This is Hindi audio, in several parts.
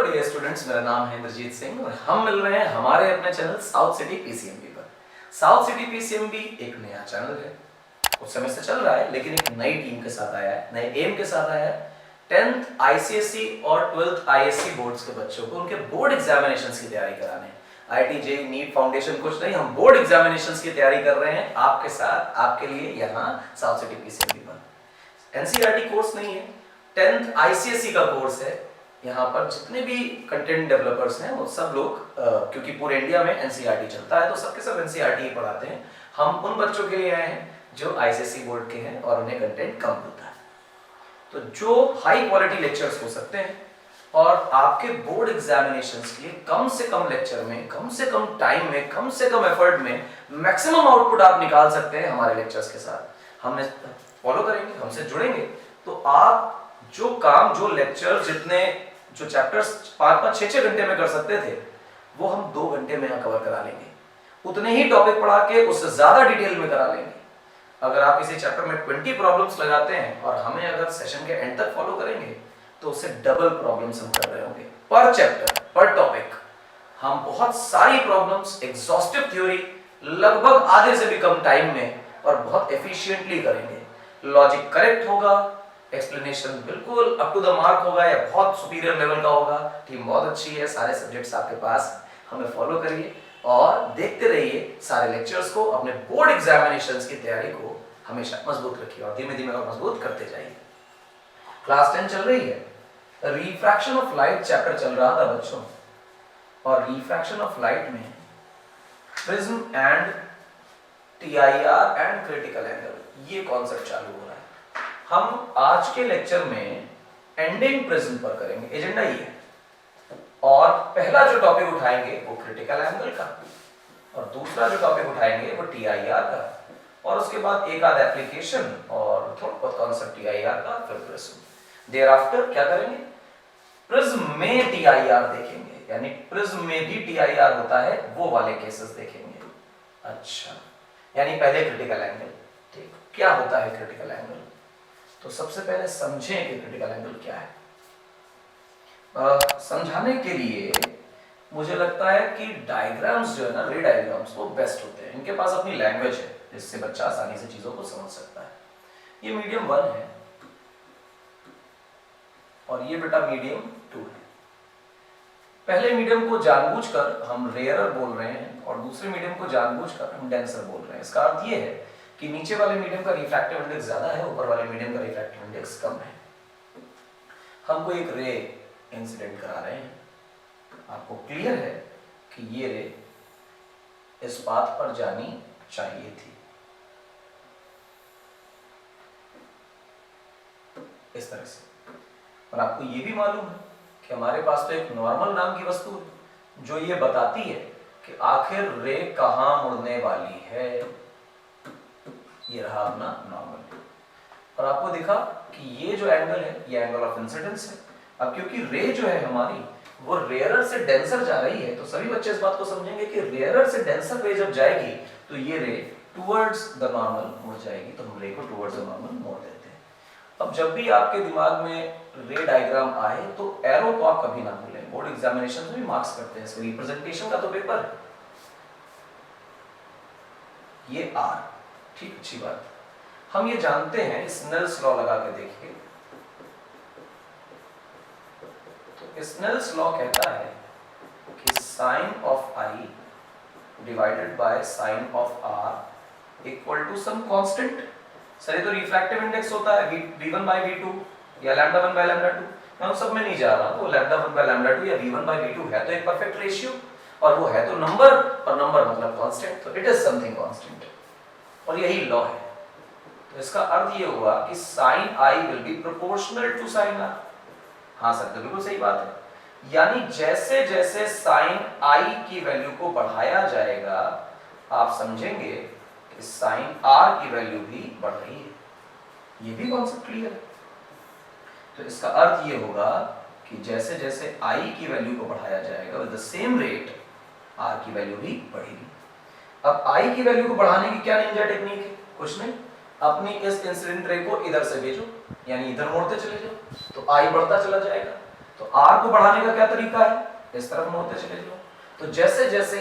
डियर स्टूडेंट्स, मेरा नाम है इंद्रजीत सिंह और हम मिल रहे हैं हमारे अपने चैनल साउथ सिटी पीसीएमबी पर। साउथ सिटी पीसीएमबी एक नया चैनल है, कुछ समय से चल रहा है, लेकिन एक नई टीम के साथ आया है, नए एम के साथ आया है। 10th आईसीएसई और 12th आईएससी बोर्ड्स के बच्चों को उनके बोर्ड एग्जामिनेशंस की तैयारी कराने, आईआईटी जेईई नीट फाउंडेशन कुछ नहीं, हम बोर्ड एग्जामिनेशंस की तैयारी कर रहे हैं आपके साथ, आपके लिए यहाँ साउथ सिटी पीसीएमबी पर। एनसीईआरटी कोर्स नहीं है, 10th आईसीएसई का कोर्स है। यहाँ पर जितने भी कंटेंट डेवलपर्स हैं वो सब लोग क्योंकि पूरे इंडिया में एनसीईआरटी चलता है तो सबके सब एनसीईआरटी ही पढ़ाते हैं। हम उन बच्चों के लिए आए हैं जो आईसीएसई बोर्ड के हैं और उन्हें कंटेंट कम होता है, तो जो हाई क्वालिटी लेक्चर्स हो सकते हैं और आपके बोर्ड एग्जामिनेशंस के लिए कम से कम लेक्चर में, कम से कम टाइम में, कम से कम एफर्ट में मैक्सिमम आउटपुट आप निकाल सकते हैं हमारे लेक्चर्स के साथ। हम फॉलो करेंगे, हमसे जुड़ेंगे तो आप जो काम, जो लेक्चर, जितने जो चैप्टर्स 5-5, 6-6 घंटे में कर सकते थे वो हम 2 घंटे में यहाँ कवर करा लेंगे। उतने ही टॉपिक पढ़ा के उससे ज्यादा डिटेल में करा लेंगे। अगर आप किसी चैप्टर में 20 प्रॉब्लम्स लगाते हैं और हमें अगर सेशन के एंड तक फॉलो करेंगे तो उससे डबल प्रॉब्लम्स हम कर रहे होंगे पर चैप्टर, पर टॉपिक। हम बहुत सारी प्रॉब्लम्स, एग्जॉस्टिव थ्योरी लगभग आधे से भी कम टाइम में और बहुत एफिशिएंटली करेंगे। लॉजिक करेक्ट होगा, एक्सप्लेनेशन बिल्कुल अप टू द मार्क होगा या बहुत सुपीरियर लेवल का होगा। टीम बहुत अच्छी है, सारे सब्जेक्ट्स आपके पास, हमें फॉलो करिए और देखते रहिए सारे लेक्चर्स को। अपने बोर्ड एग्जामिनेशंस की तैयारी को हमेशा मजबूत रखिए और धीमे धीमे और मजबूत करते जाइए। क्लास 10 चल रही है, रिफ्रैक्शन ऑफ लाइट चैप्टर चल रहा था बच्चों, और रिफ्रैक्शन ऑफ लाइट में prism and TIR and critical angle, ये कॉन्सेप्ट चालू हो रहा है। हम आज के लेक्चर में एंडिंग प्रिज्म पर करेंगे, एजेंडा ये है। और पहला जो टॉपिक उठाएंगे वो क्रिटिकल एंगल का और दूसरा जो टॉपिक उठाएंगे वो टीआईआर का, और उसके बाद एक आध एप्लीकेशन और थोड़ा बहुत कॉन्सेप्ट टीआईआर का, फिर प्रिज्म। देयर आफ्टर क्या करेंगे, प्रिज्म में टीआईआर देखेंगे, यानी प्रिज्म में भी टीआईआर होता है वो वाले केसेस देखेंगे। अच्छा, यानी पहले क्रिटिकल एंगल। ठीक, क्या होता है क्रिटिकल एंगल? तो सबसे पहले समझें कि क्रिटिकल एंगल क्या है। समझाने के लिए मुझे लगता है कि डायग्राम्स जो है ना, रे डायग्राम्स, वो बेस्ट होते हैं। इनके पास अपनी लैंग्वेज है जिससे बच्चा आसानी से चीजों को समझ सकता है। ये मीडियम 1 है और ये बेटा मीडियम 2 है। पहले मीडियम को जानबूझकर हम रेयरर बोल रहे हैं और दूसरे मीडियम को जानबूझकर हम डेंसर बोल रहे हैं। इसका अर्थ ये है कि नीचे वाले मीडियम का रिफ्रैक्टिव इंडेक्स ज्यादा है, ऊपर वाले मीडियम का रिफ्रैक्टिव इंडेक्स कम है। हमको एक रे इंसिडेंट करा रहे हैं, आपको क्लियर है कि ये रे इस पाथ पर जानी चाहिए थी, इस तरह से। और आपको ये भी मालूम है कि हमारे पास तो एक नॉर्मल नाम की वस्तु है जो ये बताती है कि आखिर रे कहां मुड़ने वाली है। ये रहा अपना नॉर्मल, और आपको दिखा कि ये जो एंगल है ये एंगल ऑफ इंसिडेंस है। अब क्योंकि रे जो है हमारी वो रेयरर से डेंसर जा रही है, तो सभी बच्चे इस बात को समझेंगे कि रेयरर से डेंसर रे जब जाएगी तो ये रे टुवर्ड्स द नॉर्मल मुड़ जाएगी, तो हम रे को टुवर्ड्स द नॉर्मल मोड़ देते हैं। अब जब भी आपके दिमाग में रे डायग्राम आए तो एरो को आप कभी ना भूलें। बोर्ड एग्जामिनेशन में भी मार्क्स करते हैं, इसको रिप्रेजेंटेशन का तो पेपर है। ये आर, ठीक, अच्छी बात। हम ये जानते हैं, स्नेल्स लॉ लगा के देखिए, तो स्नेल्स लॉ कहता है कि sine of I divided by sine of R equal to some constant. Sir ये तो रिफ्रैक्टिव इंडेक्स होता है v1 by v2 या लैम्डा 1 by लैम्डा 2। मैं उस सब में नहीं जा रहा हूं, लैम्डा 1 by लैम्डा 2 या v1 by v2 है तो एक परफेक्ट रेशियो, और वो है तो नंबर, और नंबर मतलब कांस्टेंट, तो इट इज समथिंग कांस्टेंट, और यही लॉ है। तो इसका अर्थ ये हुआ कि sine i will be proportional to sine r. हाँ सर, तो बिल्कुल सही बात है। यानी जैसे जैसे साइन आई की वैल्यू को बढ़ाया जाएगा आप समझेंगे कि साइन आर की वैल्यू भी बढ़ रही है। ये भी कॉन्सेप्ट क्लियर है। तो इसका अर्थ ये होगा कि जैसे जैसे आई की वैल्यू को बढ़ाया जाएगा with the same rate r की वैल्यू भी बढ़ेगी। अब आई की वैल्यू को बढ़ाने की क्या निंजा टेक्निक है? कुछ नहीं, अपनी इस इंसिडेंट रे को इधर से भेजो, यानी इधर मोड़ते चले जाओ तो आई बढ़ता चला जाएगा। तो आर को बढ़ाने का क्या तरीका है, इस तरफ मोड़ते चले जाओ। तो जैसे जैसे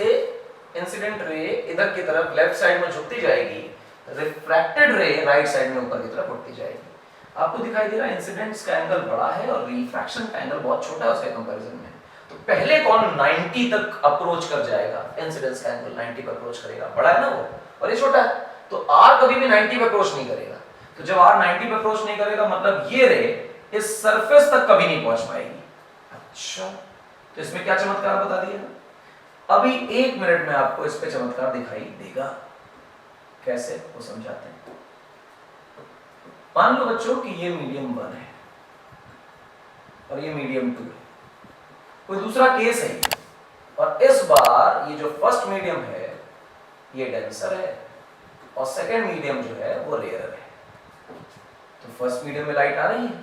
इंसिडेंट रे इधर की तरफ लेफ्ट साइड में झुकती जाएगी, रिफ्रैक्टेड रे राइट साइड में ऊपर की तरफ उठती जाएगी। आपको दिखाई दे रहा है इंसिडेंट्स का एंगल बड़ा है और रिफ्रैक्शन का एंगल बहुत छोटा है उसके कंपैरिजन में। तो पहले कौन 90 तक अप्रोच कर जाएगा, इंसिडेंस का एंगल 90 पर अप्रोच करेगा, बड़ा है ना वो और ये छोटा है, तो आर कभी भी 90 पे अप्रोच नहीं करेगा। तो जब आर 90 पे अप्रोच नहीं करेगा मतलब ये रे इस सरफेस तक कभी नहीं पहुंच पाएगी। अच्छा, तो इसमें क्या चमत्कार बता दिया, अभी 1 मिनट में आपको इस पे चमत्कार दिखाई देगा। कैसे, वो समझाते हैं। मान लो बच्चों कि ये मीडियम 1 है और ये मीडियम 2 है, कोई दूसरा केस है और इस बार ये जो फर्स्ट मीडियम है ये डेंसर है और सेकेंड मीडियम जो है वो रेयर है। तो फर्स्ट मीडियम में लाइट आ रही है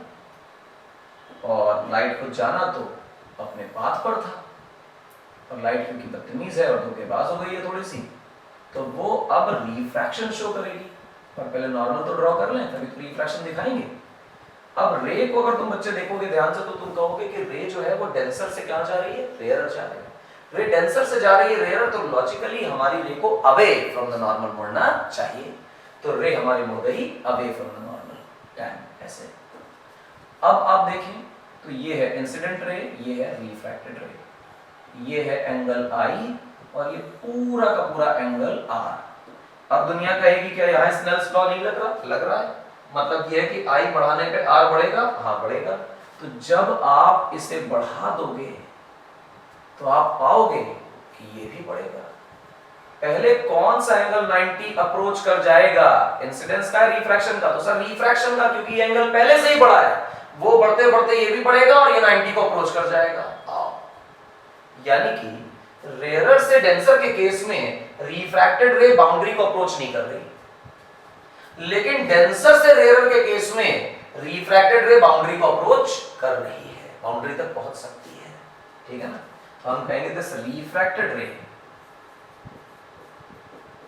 और लाइट को जाना तो अपने पाथ पर था और लाइट क्योंकि बदतमीज है और धोखेबाज हो गई है थोड़ी सी, तो वो अब रिफ्रैक्शन शो करेगी। और पहले नॉर्मल तो ड्रॉ कर लें तभी तो रिफ्रैक्शन दिखाएंगे। अब रे को अगर तुम बच्चे देखोगे ध्यान से तो तुम कहोगे कि रे जो है वो डेंसर से क्या जा रही है, रेयर जा रही है। रे डेंसर से जा रही है रेयर, तो लॉजिकली हमारी रे को अवे फ्रॉम द नॉर्मल मुड़ना चाहिए। तो रे हमारी मुड़ गई away from the normal, tan ऐसे। अब आप देखें तो ये है इंसिडेंट रे, ये है रिफ्रैक्टेड रे, ये है एंगल आई और ये पूरा का पूरा एंगल आर। अब दुनिया कहेगी क्या यहाँ स्नेल्स लॉ नहीं लग रहा, लग रहा है। मतलब ये है कि आई बढ़ाने पे आर बढ़ेगा, हाँ बढ़ेगा। तो जब आप इसे बढ़ा दोगे तो आप पाओगे कि ये भी बढ़ेगा। पहले कौन सा एंगल 90 अप्रोच कर जाएगा, इंसिडेंस का रिफ्रैक्शन का? तो सर रिफ्रैक्शन का, क्योंकि ये एंगल पहले से ही बढ़ा है, वो बढ़ते बढ़ते ये भी बढ़ेगा और ये 90 को अप्रोच कर जाएगा। यानी कि रेयरर से डेंसर के केस में रिफ्रैक्टेड रे बाउंड्री को अप्रोच नहीं कर रही, लेकिन डेंसर से रेयरर के केस में रिफ्रैक्टेड रे बाउंड्री को अप्रोच कर रही है, बाउंड्री तक पहुंच सकती है। ठीक है ना? तो हम कहेंगे this refracted ray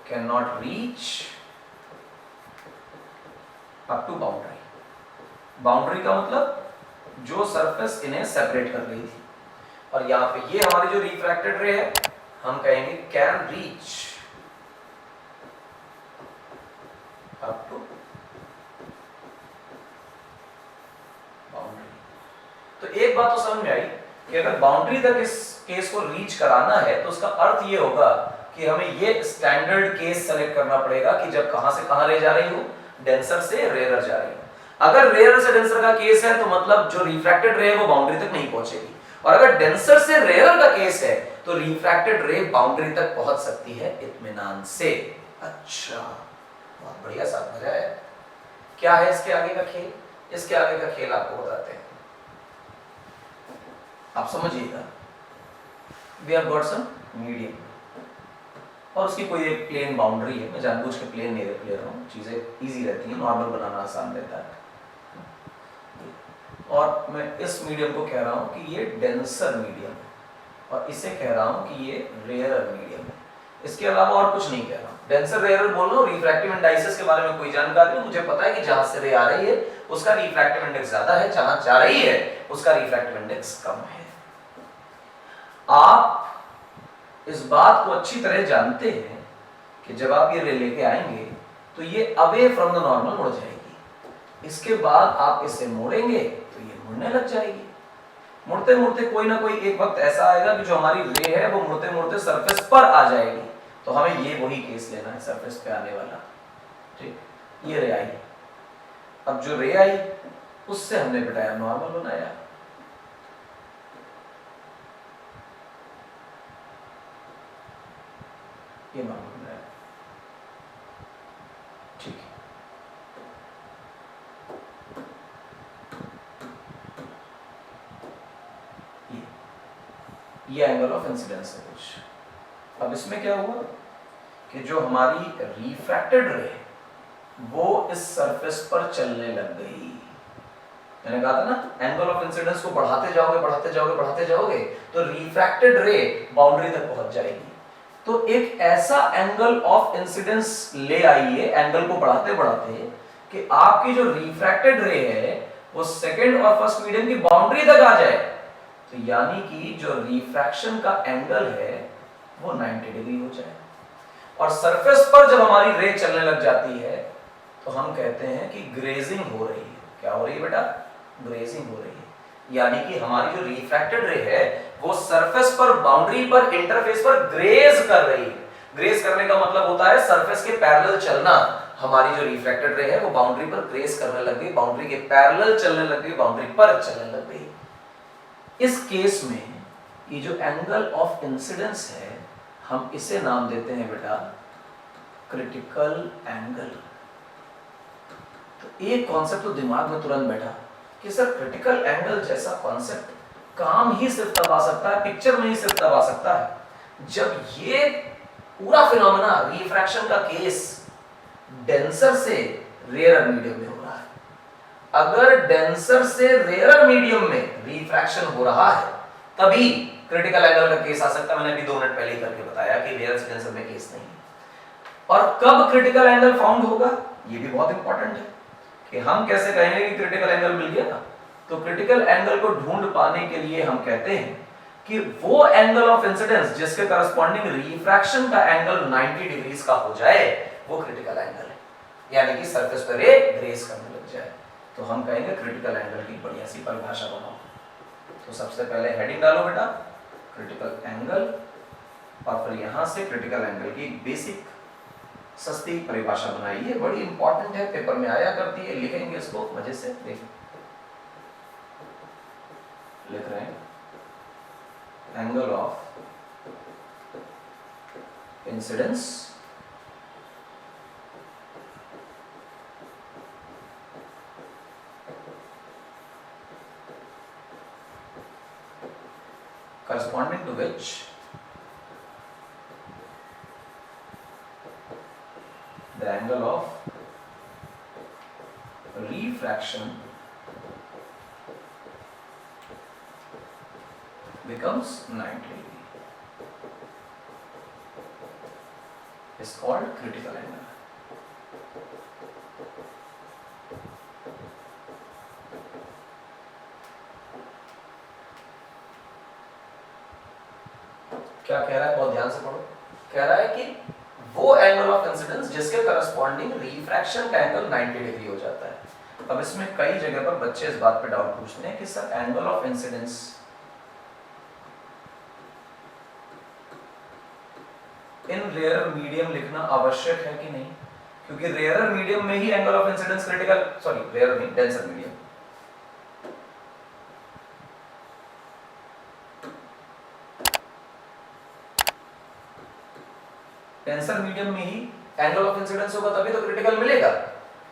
can not reach up to boundary. Boundary का मतलब जो सरफेस इन्हें सेपरेट कर रही थी। और यहां पे ये हमारी जो रिफ्रैक्टेड रे है हम कहेंगे can reach up to boundary. तो एक बात तो समझ में आई कि अगर बाउंड्री तक इस केस को रीच कराना है तो उसका अर्थ ये होगा कि हमें ये स्टैंडर्ड केस सेलेक्ट करना पड़ेगा कि जब कहां से कहां ले जा रही हो, डेंसर से रेयरर जा रही हो। अगर रेयरर से डेंसर का केस है तो मतलब जो रिफ्रैक्टेड रे है वो बाउंड्री तक नहीं पहुंचेगी, और अगर डेंसर से रेयरर का केस है तो रिफ्रैक्टेड रे बाउंड्री तक पहुंच सकती है इत्मीनान से। अच्छा, बहुत बढ़िया, साथ मजा आया। क्या है इसके आगे का खेल? इसके आगे का खेल आपको बताते हैं, आप समझिएगा। We have got some medium और उसकी कोई एक प्लेन बाउंड्री है। मैं जानबूझ के प्लेन नहीं ले रहा हूँ, चीजें इजी रहती हैं, नॉर्मल बनाना आसान रहता है। और मैं इस मीडियम को कह रहा हूं कि ये डेंसर मीडियम है और इसे कह रहा हूं कि ये रेयरर मीडियम है। इसके अलावा और कुछ नहीं कह रहा हूं। डेंसर रेयरर बोल रहा हूं, रिफ्रैक्टिव इंडाइसेस के बारे में कोई जानकारी नहीं। मुझे पता है कि जहां से रे आ रही है उसका रिफ्रैक्टिव इंडेक्स ज्यादा है, जहां जा रही है उसका रिफ्रैक्टिव इंडेक्स कम है। आप इस बात को अच्छी तरह जानते हैं कि जब आप ये रे लेके आएंगे तो ये अवे फ्रॉम द नॉर्मल मुड़ जाएगी। इसके बाद आप इसे मोड़ेंगे तो ये मुड़ने लग जाएगी। मुड़ते मुड़ते कोई ना कोई एक वक्त ऐसा आएगा कि जो हमारी रे है वो मुड़ते मुड़ते सरफेस पर आ जाएगी। तो हमें ये वही केस लेना है, सरफेस पे आने वाला। ठीक, ये रे आई। अब जो रे आई उससे हमने बेटा नॉर्मल बनाया। ये नॉर्मल बनाया, ठीक है। ये एंगल ऑफ इंसिडेंस है कुछ। अब इसमें क्या हुआ कि जो हमारी रिफ्रैक्टेड रे वो इस सरफेस पर चलने लग गई। मैंने कहा था ना एंगल ऑफ इंसिडेंस को बढ़ाते जाओगे बढ़ाते जाओगे बढ़ाते जाओगे तो रिफ्रैक्टेड रे बाउंड्री तक पहुंच जाएगी। तो एक ऐसा एंगल ऑफ इंसिडेंस ले आइए एंगल को बढ़ाते बढ़ाते कि आपकी जो रिफ्रैक्टेड रे है वो सेकंड और फर्स्ट मीडियम की बाउंड्री तक आ जाए। तो यानी कि जो रिफ्रैक्शन का एंगल है वो 90 डिग्री हो जाए। और सरफेस पर जब हमारी रे चलने लग जाती है तो हम कहते हैं कि ग्रेजिंग हो रही है। क्या हो रही है बेटा? ग्रेजिंग हो रही है। यानी कि हमारी जो रिफ्रैक्टेड रे है वो सरफेस पर, बाउंड्री पर, इंटरफेस पर ग्रेज कर रही है। ग्रेज करने का मतलब होता है सरफेस के पैरेलल चलना। हमारी जो रिफ्रैक्टेड रे है वो बाउंड्री पर ग्रेज करने लग गई, बाउंड्री के पैरेलल चलने लग गई, बाउंड्री पर चलने लग गई। इस केस में ये जो एंगल ऑफ इंसिडेंस है हम इसे नाम देते हैं बेटा क्रिटिकल एंगल। तो एक कॉन्सेप्ट तो दिमाग में तुरंत बैठा कि सर क्रिटिकल एंगल जैसा कॉन्सेप्ट काम ही सिर्फ तब आ सकता है, पिक्चर में ही सिर्फ तब आ सकता है जब ये पूरा फिनोमेना रिफ्रैक्शन का केस डेंसर से रेयर मीडियम में हो रहा है। अगर डेंसर से रेयर मीडियम में रिफ्रैक्शन हो रहा है तभी क्रिटिकल एंगल का केस आ सकता है। मैंने अभी 2 मिनट पहले ही करके बताया कि रेयर से डेंसर में केस नहीं है। और कब क्रिटिकल एंगल फाउंड होगा ये भी बहुत इंपॉर्टेंट है कि हम कैसे कहेंगे कि क्रिटिकल एंगल मिल गया ना। तो क्रिटिकल एंगल को ढूंढ पाने के लिए हम कहते हैं कि वो एंगल ऑफ इंसिडेंस जिसके करस्पॉन्डिंग रिफ्रैक्शन का एंगल 90 डिग्रीज का हो जाए वो क्रिटिकल एंगल है। यानी कि सरफेस पर रे ग्रेज करने लग जाए तो हम कहेंगे क्रिटिकल एंगल की बढ़िया सी परिभाषा बनाओ। तो सबसे पहले हेडिंग डालो बेटा क्रिटिकल एंगल और फिर यहां से क्रिटिकल एंगल की बेसिक सस्ती परिभाषा बनाई है, बड़ी इंपॉर्टेंट है, पेपर में आया करती है। लिखेंगे इसको मजे से, देखिए लिख रहे हैं angle of incidence corresponding to which the angle of refraction becomes 90 degree is called critical angle. क्या कह रहा है? बहुत ध्यान से पढ़ो। कह रहा है कि वो एंगल ऑफ इंसिडेंस जिसके करस्पॉन्डिंग रिफ्रैक्शन का एंगल 90 डिग्री हो जाता है। अब इसमें कई जगह पर बच्चे इस बात पे डाउट पूछते हैं कि sir angle of incidence in rare medium लिखना आवश्यक है कि नहीं, क्योंकि रेयर मीडियम में ही angle of incidence critical, sorry rare नहीं, डेंसर मीडियम। डेंसर मीडियम में ही एंगल ऑफ इंसिडेंस होगा तभी तो क्रिटिकल मिलेगा।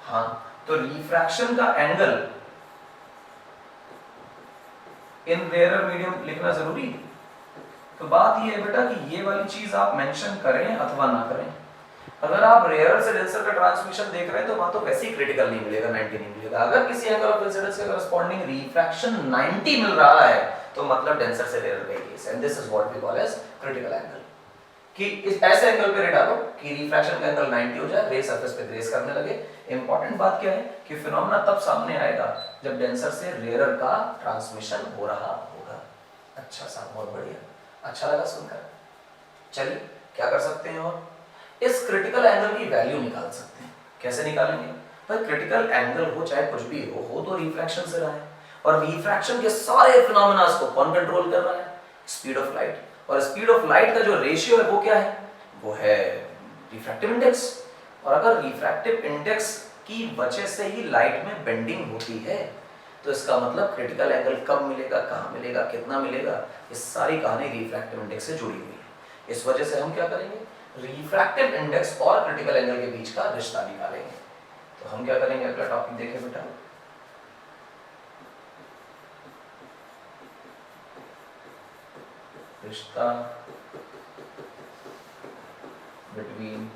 हाँ, तो रिफ्रैक्शन का एंगल इन रेयर मीडियम लिखना जरूरी है। तो बात ये है बेटा कि ये वाली चीज आप मेंशन करें अथवा ना करें, अगर आप रेयर से डेंसर का ट्रांसमिशन देख रहे हैं तो वहां तो वैसे ही क्रिटिकल नहीं मिलेगा, 90 नहीं मिलेगा। अगर किसी एंगल ऑफ इंसिडेंस के करस्पॉन्डिंग रिफ्रैक्शन 90 मिल रहा है तो मतलब डेंसर से रेयर का केस है। This is what we call as critical angle. कि इस ऐसे एंगल पे रे डालो कि रिफ्रैक्शन का एंगल 90 हो जाए, रे सरफेस पे ग्रेस करने लगे। इंपॉर्टेंट बात क्या है कि फिनोमेना तब सामने आएगा जब डेंसर से रेयर का ट्रांसमिशन हो रहा होगा। अच्छा साहब, बहुत बढ़िया, अच्छा लगा सुनकर। चलिए क्या कर सकते हैं और इस क्रिटिकल एंगल की वैल्यू निकाल सकते हैं। कैसे निकालेंगे भाई? क्रिटिकल एंगल हो चाहे कुछ भी हो तो रिफ्रैक्शन से रहा है, और रिफ्रैक्शन के सारे फिनोमेना को कौन कंट्रोल कर रहा है? Speed of light. और स्पीड ऑफ लाइट का जो रेशियो है वो क्या है? वो है रिफ्रैक्टिव इंडेक्स। और अगर रिफ्रैक्टिव इंडेक्स की वजह से ही लाइट में बेंडिंग होती है तो इसका मतलब क्रिटिकल एंगल कब मिलेगा, कहाँ मिलेगा, कितना मिलेगा, इस सारी कहानी रिफ्रैक्टिव इंडेक्स से जुड़ी हुई है। इस वजह से हम क्या करेंगे? रिफ्रैक्टिव इंडेक्स और क्रिटिकल एंगल के बीच का रिश्ता निकालेंगे। तो हम क्या करेंगे? अगला टॉपिक देखें बेटा, रिश्ता between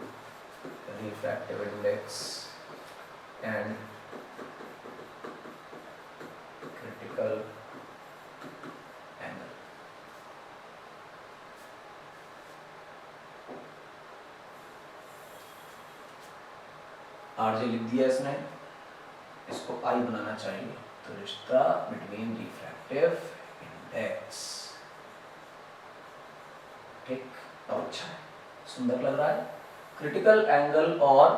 refractive index and critical angle. RJ लिख दिया इसने, इसको आई बनाना चाहिए। तो रिश्ता बिटवीन रिफ्रैक्टिव x। ठीक, अब अच्छा है, सुंदर लग रहा है। क्रिटिकल एंगल और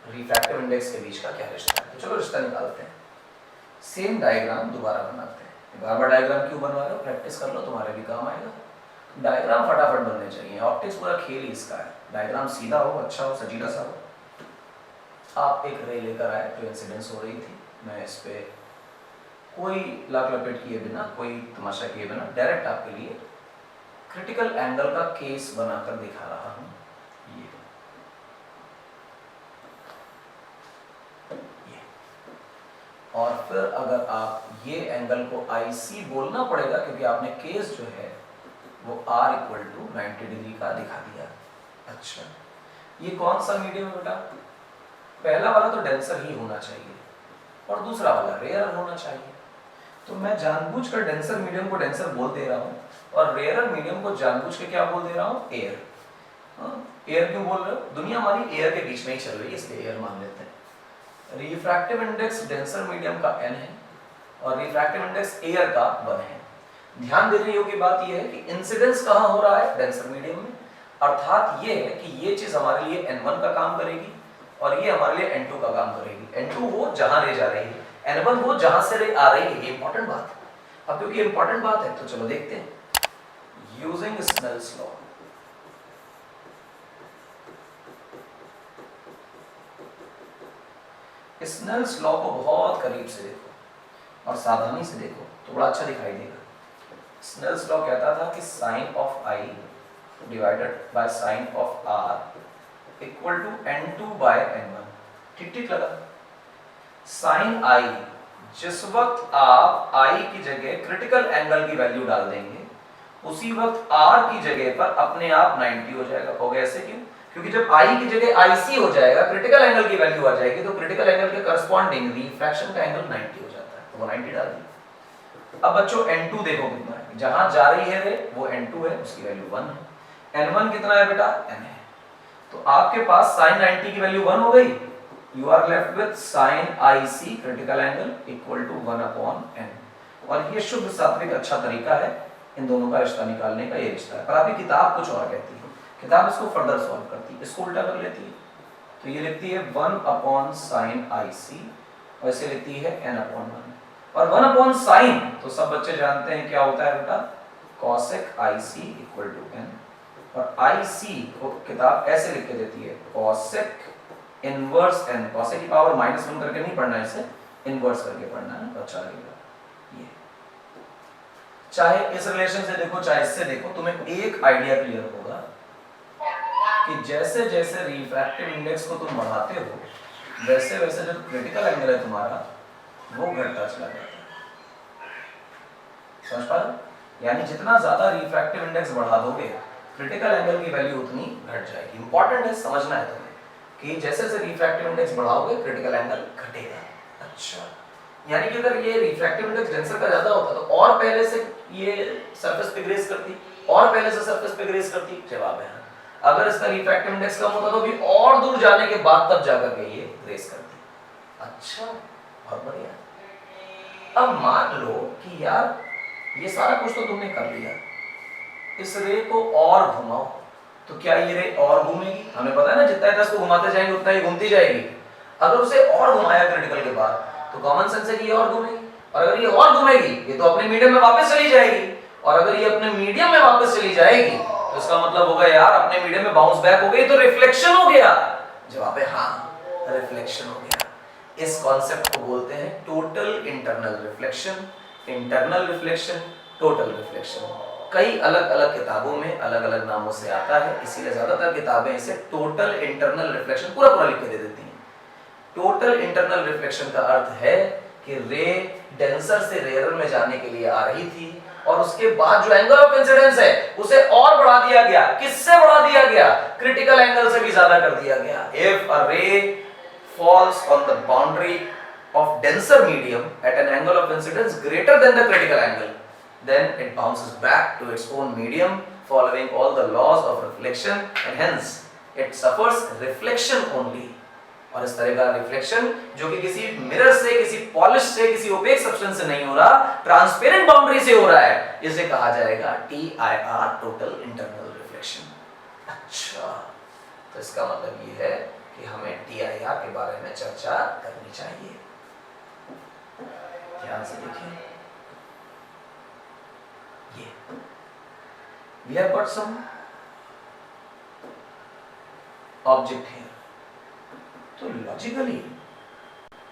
रिफ्रैक्टिव इंडेक्स के बीच का क्या रिश्ता है, तो चलो रिश्ता निकालते हैं। सेम डायग्राम दोबारा बनाते हैं। बार बार डायग्राम क्यों बनवा रहे हो, प्रैक्टिस कर लो, तुम्हारे भी काम आएगा। डायग्राम फटाफट बनने चाहिए, ऑप्टिक्स पूरा खेल ही इसका है। डायग्राम सीधा हो, अच्छा हो, सजीला सा हो। आप एक रे लेकर आए जो इंसिडेंस हो रही थी, मैं इस पे कोई लाख लपेट किए बिना, कोई तमाशा किए बिना डायरेक्ट आपके लिए क्रिटिकल एंगल का केस बनाकर दिखा रहा हूं। ये और फिर अगर आप ये एंगल को IC बोलना पड़ेगा क्योंकि आपने केस जो है वो R = 90 डिग्री का दिखा दिया। अच्छा, ये कौन सा मीडियम है बेटा? पहला वाला तो डेंसर ही होना चाहिए और दूसरा वाला रेयर होना चाहिए। तो मैं जानबूझकर डेंसर मीडियम को डेंसर बोल दे रहा हूँ और रेयर मीडियम को जानबूझ के क्या बोल दे रहा हूँ, एयर। एयर क्यों बोल रहे हो? दुनिया हमारी एयर के बीच में ही चल रही है, इसलिए एयर मान लेते हैं। रिफ्रैक्टिव इंडेक्स डेंसर मीडियम का n है और रिफ्रैक्टिव इंडेक्स एयर का 1 है। ध्यान देने योग्य बात यह है कि इंसिडेंस कहाँ हो रहा है, डेंसर मीडियम में। अर्थात ये है कि ये चीज हमारे लिए n1 का काम करेगी और ये हमारे लिए n2 का काम करेगी। n2 वो जहां रे जा रही है, n1 वो जहां से रे आ रही है। ये इंपॉर्टेंट बात है। अब क्योंकि इंपॉर्टेंट बात है तो चलो देखते हैं। Using Snell's law, Snell's law को बहुत करीब से देखो और सावधानी से देखो तो बड़ा अच्छा दिखाई देगा। स्नेल्स लॉ कहता था कि sine of I divided by sine of R equal to N2/N1। ठीक ठीक लगा? साइन I, जिस वक्त आप I की जगह क्रिटिकल एंगल की वैल्यू डाल देंगे उसी वक्त R की जगह पर अपने आप 90 हो जाएगा। हो गया ऐसे क्यों? क्योंकि जब I की जगह IC हो जाएगा, क्रिटिकल एंगल की वैल्यू आ जाएगी, तो क्रिटिकल एंगल के करस्पॉन्डिंग रिफ्रैक्शन का एंगल 90 हो जाता है, तो वो 90 डाल दी। अब बच्चों N2 देखो कितना है, जहां जा रही है रे वो N2 है, उसकी वैल्यू 1 है। N1 कितना है बेटा? N है। तो आपके पास sin 90 की वैल्यू 1 हो गई। You are left with sin IC critical angle equal to 1/n। और ये शुद्ध सात्विक अच्छा तरीका है इन दोनों का रिश्ता निकालने का, ये रिश्ता है। पर आपकी किताब कुछ और कहती है, किताब इसको फर्दर सॉल्व करती है, इसको उल्टा कर लेती है। तो ये लिखती है 1/sin IC और इसे लिखती है n/1। और 1/sin तो सब बच्चे जानते हैं क्या होता है बेटा, cosec IC equal to n। और IC को किताब ऐसे लिख के देती है cosec इनवर्स n। cosec की पावर -1 करके नहीं पढ़ना है, इसे इनवर्स करके पढ़ना है, तो अच्छा लगेगा। ये चाहे इस रिलेशन से देखो चाहे इससे देखो, तुम्हें एक आइडिया क्लियर होगा कि जैसे जैसे रिफ्रैक्टिव इंडेक्स को तुम बढ़ाते हो वैसे वैसे जो क्रिटिकल एंगल है तुम्हारा वो घटता चला जाता है। समझ पा रहे? यानी जितना ज्यादा रिफ्रैक्टिव इंडेक्स बढ़ा दोगे क्रिटिकल एंगल की वैल्यू उतनी घट जाएगी। इंपॉर्टेंट है, समझना है तुम्हें कि जैसे जैसे रिफ्रैक्टिव इंडेक्स बढ़ाओगे क्रिटिकल एंगल घटेगा। अच्छा, यानी कि अगर ये रिफ्रैक्टिव इंडेक्स डेंसर का ज्यादा होता तो और पहले से ये सरफेस पे ग्रेस करती और पहले से सरफेस पे ग्रेस करती। जवाब है अगर इसका रिफ्रैक्टिव इंडेक्स कम होता तो भी और दूर जाने के बाद तब जाकर के ये ग्रेस करती। अच्छा, बहुत बढ़िया। अब मान लो कि यार ये सारा कुछ तो तुमने कर लिया, इस रे को और घुमाओ, तो क्या ये रे और घूमेगी? हमें पता है ना जितना इसको घुमाते जाएंगे उतना ही घूमती जाएगी। अगर उसे और घुमाया क्रिटिकल के बाद तो कॉमन सेंस है कि ये और घूमेगी, और अगर ये और घूमेगी ये तो अपने मीडियम में वापस चली जाएगी, और अगर ये अपने मीडियम में वापस चली जाएगी तो इसका मतलब होगा यार अपने मीडियम में बाउंस बैक हो गई, तो रिफ्लेक्शन हो गया। जवाब है हाँ, रिफ्लेक्शन हो गया। इस कॉन्सेप्ट को बोलते हैं total internal reflection, internal reflection, total reflection. कई अलग अलग किताबों में अलग अलग नामों से आता है, इसीलिए ज्यादातर किताबें इसे टोटल इंटरनल रिफ्लेक्शन पूरा पूरा लिख के दे देती हैं। टोटल इंटरनल रिफ्लेक्शन का अर्थ है कि रे डेंसर से रेयर में जाने के लिए आ रही थी और उसके बाद जो एंगल ऑफ इंसिडेंस है उसे और बढ़ा दिया गया। किससे बढ़ा दिया गया? क्रिटिकल एंगल से भी ज्यादा कर दिया गया। इफ अ रे falls on the boundary of denser medium at an angle of incidence greater than the critical angle, then it bounces back to its own medium following all the laws of reflection and hence it suffers reflection only. और इस तरह का रिफ्लेक्शन जो कि किसी मिरर से, किसी पॉलिश से, किसी ओपेक सब्सटेंस से नहीं हो रहा, ट्रांसपेरेंट बाउंड्री से हो रहा है, इसे कहा जाएगा TIR, टोटल इंटरनल रिफ्लेक्शन। अच्छा, तो इसका मतलब ये है कि हमें TIR के बारे में चर्चा करनी चाहिए। ध्यान से देखिए, ये we have got some object here, तो लॉजिकली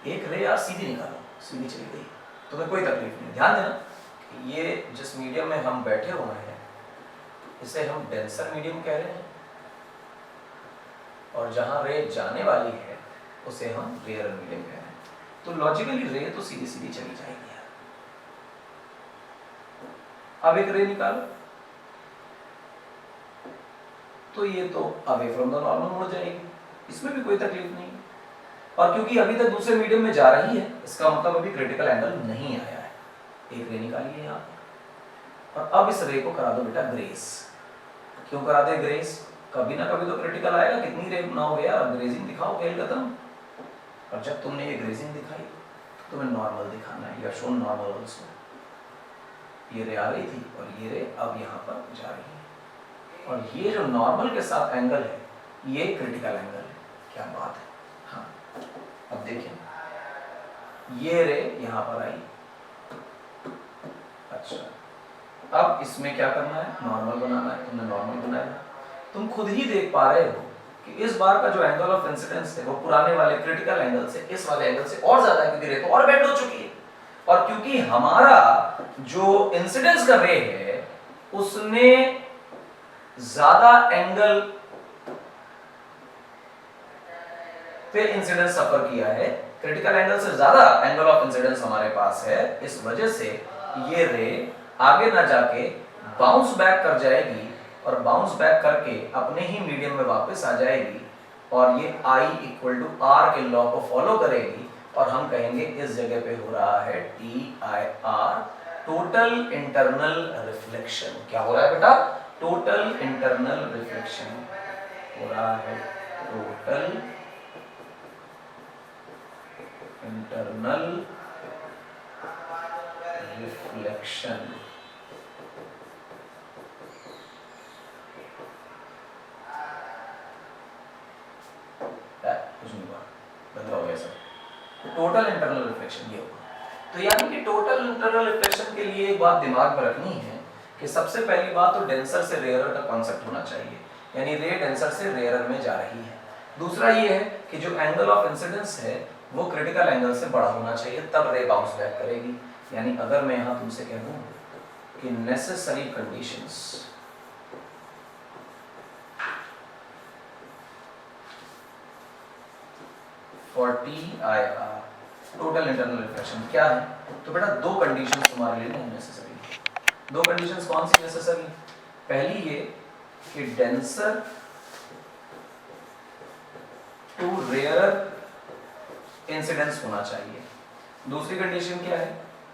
एक रे यार सीधी निकालो, सीधी चली गई, तुम्हें कोई तकलीफ नहीं। ध्यान देना, ये जिस मीडियम में हम बैठे हुए हैं इसे हम डेंसर मीडियम कह रहे हैं, और जहां रे जाने वाली है उसे हम रेयर मीडियम कह रहे हैं। तो लॉजिकली रे तो सीधी सीधी चली जाएगी यार। अब एक रे निकालो, तो ये तो अवे फ्रॉम द नॉर्मल मुड़ जाएगी, इसमें भी कोई तकलीफ नहीं। और क्योंकि अभी तक दूसरे मीडियम में जा रही है, इसका मतलब अभी क्रिटिकल एंगल नहीं आया है। एक रे निकालिए यहाँ पर, और अब इस रे को करा दो बेटा ग्रेस। क्यों कराते हैं ग्रेस? कभी ना कभी तो क्रिटिकल आएगा, कितनी रे ना हो गया, ग्रेजिंग दिखाओ, खेल खत्म। और जब तुमने ये ग्रेजिंग दिखाई तो तुम्हें नॉर्मल दिखाना है, या शोन नॉर्मल ऑल्सो। ये रे आ रही थी और ये रे अब यहाँ पर जा रही है, और ये जो नॉर्मल के साथ एंगल है ये क्रिटिकल एंगल है। क्या बात है। हाँ, अब देखिए, ये रे यहाँ पर आई। अच्छा, अब इसमें क्या करना है? नॉर्मल बनाना है। तुमने नॉर्मल बनाया, तुम खुद ही देख पा रहे हो कि इस बार का जो एंगल ऑफ इंसिडेंस है वो पुराने वाले क्रिटिकल एंगल से, इस वाले एंगल से और ज्यादा है, क्योंकि रे तो और बेंड हो चुकी है। और क्योंकि हमारा जो इंसिडेंस का रे है उसने ज्यादा एंगल पे इंसिडेंस सफर किया है, क्रिटिकल एंगल से ज्यादा एंगल ऑफ इंसिडेंस हमारे पास है, इस वजह से ये रे आगे ना जाके बाउंस बैक कर जाएगी, और बाउंस बैक करके अपने ही मीडियम में वापस आ जाएगी, और ये I = R के लॉ को फॉलो करेगी, और हम कहेंगे इस जगह पे हो रहा है TIR, टोटल इंटरनल रिफ्लेक्शन। क्या हो रहा है बेटा? टोटल इंटरनल रिफ्लेक्शन हो रहा है, टोटल इंटरनल रिफ्लेक्शन। कुछ नहीं हुआ, बदला हो गया सर। टोटल इंटरनल रिफ्लेक्शन ये होगा। तो यानी कि टोटल इंटरनल रिफ्लेक्शन के लिए एक बात दिमाग में रखनी है कि सबसे पहली बात तो डेंसर से रेयरर का कॉन्सेप्ट होना चाहिए, यानी रे डेंसर से रेयरर में जा रही है। दूसरा ये है कि जो एंगल ऑफ इंसिडेंस है वो क्रिटिकल एंगल से बड़ा होना चाहिए, तब रे बाउंस बैक करेगी। यानी अगर मैं यहाँ तुमसे कह दूँ कि necessary conditions for TIR, total internal reflection क्या है, तो बेटा दो कंडीशंस तुम्हारे लिए नेसेसरी। दो कंडीशंस कौन सी नेसेसरी? पहली ये कि डेंसर टू रेयरर इंसिडेंस होना चाहिए। दूसरी कंडीशन क्या है?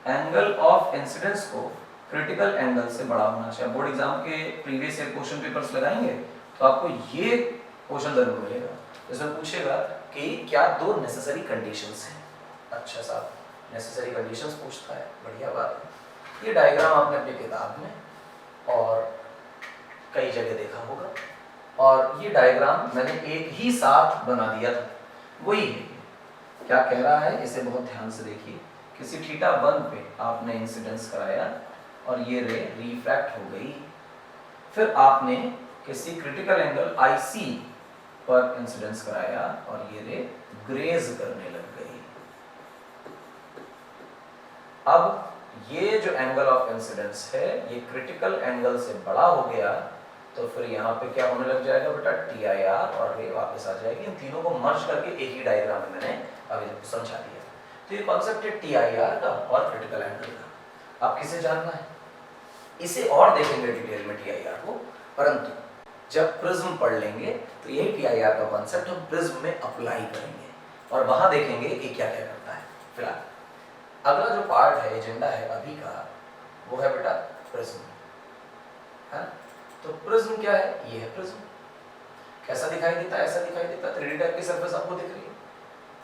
एंगल ऑफ इंसिडेंस को क्रिटिकल एंगल से बड़ा होना चाहिए। बोर्ड एग्जाम के प्रीवियस ईयर क्वेश्चन पेपर्स लगाएंगे तो आपको ये क्वेश्चन जरूर मिलेगा, इसमें पूछेगा कि क्या दो नेसेसरी कंडीशंस हैं। अच्छा साहब, नेसेसरी कंडीशंस पूछता है, बढ़िया बात है। ये डायग्राम आपने अपनी किताब में और कई जगह देखा होगा, और ये डायग्राम मैंने एक ही साथ बना दिया था। वही है, क्या कह रहा है इसे बहुत ध्यान से देखिए। किसी θ1 पे आपने इंसिडेंस कराया और ये रे रिफ्रैक्ट हो गई, फिर आपने किसी क्रिटिकल एंगल IC पर इंसिडेंस कराया और ये रे ग्रेज करने लग गई। अब ये जो एंगल ऑफ इंसिडेंस है ये क्रिटिकल एंगल से बड़ा हो गया, तो फिर यहाँ पे क्या होने लग जाएगा बेटा? TIR, और रे वापस आ जाएगी। इन तीनों को मर्ज करके एक ही डायग्राम में मैंने अभी समझा दिया। तो ये कॉन्सेप्ट है TIR का और क्रिटिकल एंगल का। आप किसे जानना है? इसे और देखेंगे डिटेल में TIR को, परंतु जब प्रिज्म पढ़ लेंगे तो यही TIR का कॉन्सेप्ट हम प्रिज्म में अप्लाई करेंगे और वहां देखेंगे कि क्या क्या करता है। फिलहाल अगला जो पार्ट है, एजेंडा है अभी का, वो है बेटा प्रिज्म, है ना? तो प्रिज्म क्या है? ये है प्रिज्म। कैसा दिखाई देता है? ऐसा दिखाई देता है। 3D टाइप की सरफेस आपको दिख रही है,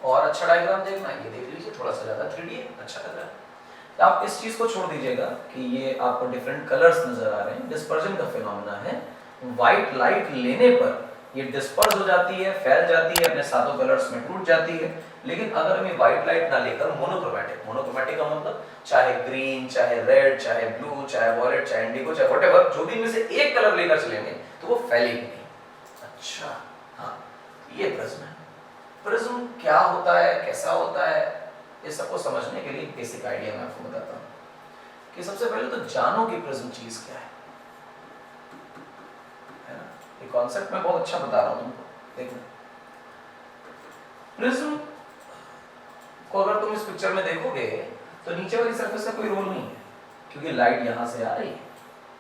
और अच्छा डायग्राम देखना, ये देख लीजिए, थोड़ा सा ज्यादा 3D है, अच्छा लग रहा है। तो आप इस चीज को छोड़ दीजिएगा कि ये आपको डिफरेंट कलर्स नजर आ रहे हैं, डिस्पर्जन का फिनोमेना है। व्हाइट लाइट लेने पर ये डिस्पर्स हो जाती है, फैल जाती है, अपने सातों कलर्स में टूट जाती है। लेकिन अगर हमें व्हाइट लाइट ना लेकर मोनोक्रोमैटिक, मोनोक्रोमैटिक का मतलब चाहे ग्रीन, चाहे रेड, चाहे ब्लू, चाहे वॉयलेट, चाहे इंडिगो, चाहे व्हाटएवर, जो भी इनमें से एक कलर लेकर चलेंगे तो वो फैलेगी नहीं। अच्छा, हाँ, ये प्रिज्म है। प्रिज्म क्या होता है, कैसा होता है, इस सबको समझने के लिए बेसिक आइडिया मैं आपको बताता हूँ कि सबसे पहले तो जानो कि प्रिज्म चीज क्या है ना। ये कॉन्सेप्ट मैं बहुत अच्छा बता रहा हूँ तुमको, देखो। प्रिज्म को अगर तुम इस पिक्चर में देखोगे तो नीचे वाली सरफेस का कोई रोल नहीं है, क्योंकि लाइट यहाँ से आ रही है,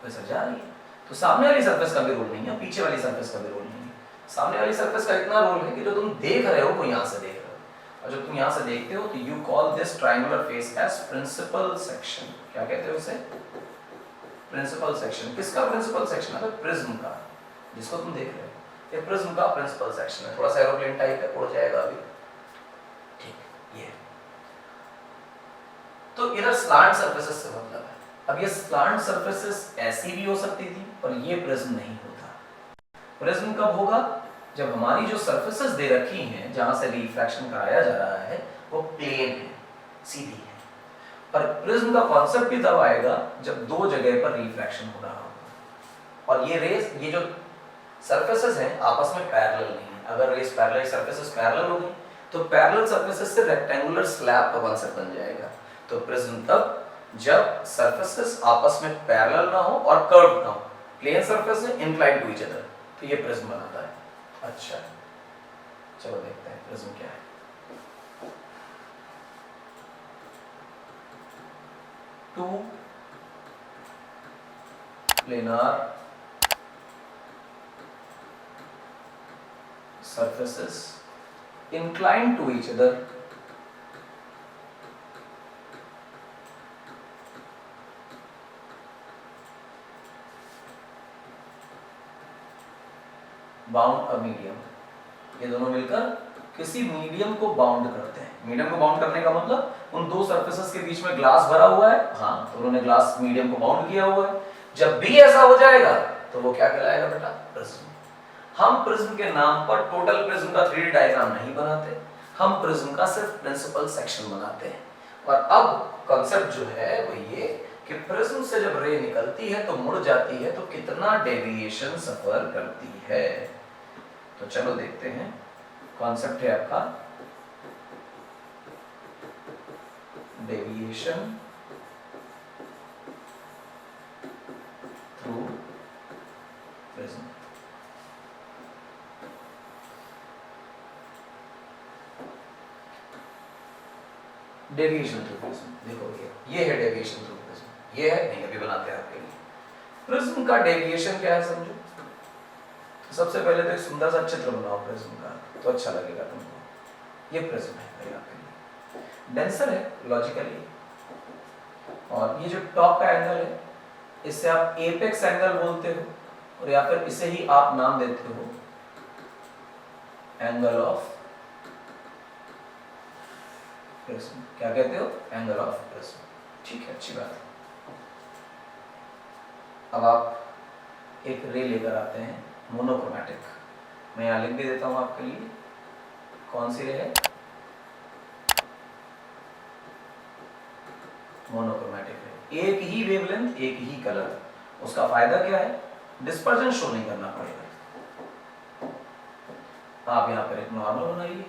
वैसे जा रही है, तो सामने वाली सरफेस का भी रोल नहीं है, पीछे वाली सरफेस का भी रोल नहीं है। सामने वाली सरफेस का इतना रोल है कि जो तुम देख रहे हो वो यहाँ से देख रहे हो, और जब तुम यहाँ से देखते हो तो you call this triangular face as principal section. क्या कहते हो इसे? Principal section. किसका प्रिंसिपल सेक्शन है? प्रिज्म का, जिसको तुम देख रहे हो। ये प्रिज्म का प्रिंसिपल सेक्शन है। थोड़ा सा एरोप्लेन टाइप है, उड़ जाएगा अभी, ठीक। ये तो इधर स्लांट सरफेसेस से मतलब है। अब ये स्लांट सरफेसेस ऐसी भी हो सकती थी, पर ये प्रिज्म नहीं होता। प्रिज्म कब होगा? जब हमारी जो सरफेसेस दे रखी हैं, जहां से रिफ्रैक्शन कराया जा रहा है, वो प्लेन है, सीधी है। पर प्रिज्म का कॉन्सेप्ट भी तब आएगा जब दो जगह पर रिफ्रैक्शन हो रहा होगा, और ये रेस, ये जो सरफेसेस हैं आपस में पैरेलल नहीं है। अगर रेस पैरेलल, सरफेसेस पैरेलल हो गई तो पैरेलल सरफेसेस से रेक्टेंगुलर स्लैब का कॉन्सेप्ट बन जाएगा। तो प्रिज्म तब जब सरफेसेस आपस में पैरेलल ना हो और कर्व ना हो, प्लेन सरफेस है इंक्लाइन टू ईच अदर, तो ये प्रिज्म बनाता है। अच्छा, चलो देखते हैं प्रिज्म क्या है। Two planar surfaces inclined to each other bound a medium. ये दोनों मिलकर किसी मीडियम को बाउंड करते हैं। मीडियम को बाउंड करने का मतलब उन दो सरफेसेस के बीच में ग्लास भरा हुआ है, हाँ, तो उन्होंने ग्लास मीडियम को बाउंड किया हुआ है। जब भी ऐसा हो जाएगा तो वो क्या कहलाएगा बेटा? प्रिज्म। हम प्रिज्म के नाम पर टोटल प्रिज्म का 3D डायग्राम नहीं बनाते, हम प्रिज्म का सिर्फ प्रिंसिपल सेक्शन बनाते हैं। और अब कॉन्सेप्ट जो है वो ये कि प्रिज्म से जब रे निकलती है तो मुड़ जाती है, तो कितना डेविएशन सफर करती है। तो चलो देखते हैं। कॉन्सेप्ट है आपका deviation through prism. Deviation through prism, देखो ये है डेविएशन थ्रू प्रिज्म, ये है नहीं, अभी बनाते हैं आपके लिए। प्रिज्म का डेविएशन क्या है समझो। सबसे पहले तो एक सुंदर सा चित्र बनाओ प्रिज्म का, तो अच्छा लगेगा तुमको। ये प्रिज्म है भाई आपके लिए, डेंसर है लॉजिकली, और ये जो टॉप का एंगल है इससे आप एपेक्स एंगल बोलते हो, और या फिर इसे ही आप नाम देते हो एंगल ऑफ प्रिज्म। क्या कहते हो? Angle of prism. ठीक है, अच्छी बात है। अब आप एक रे लेकर आते हैं मोनोक्रोमैटिक। मैं यहाँ लिख भी देता हूँ आपके लिए, कौन सी रे है? मोनोक्रोमैटिक रे। एक ही वेवलेंथ, एक ही कलर। उसका फायदा क्या है? डिस्पर्जन शो नहीं करना पड़ेगा। आप यहाँ पर एक नॉर्मल बनाइए।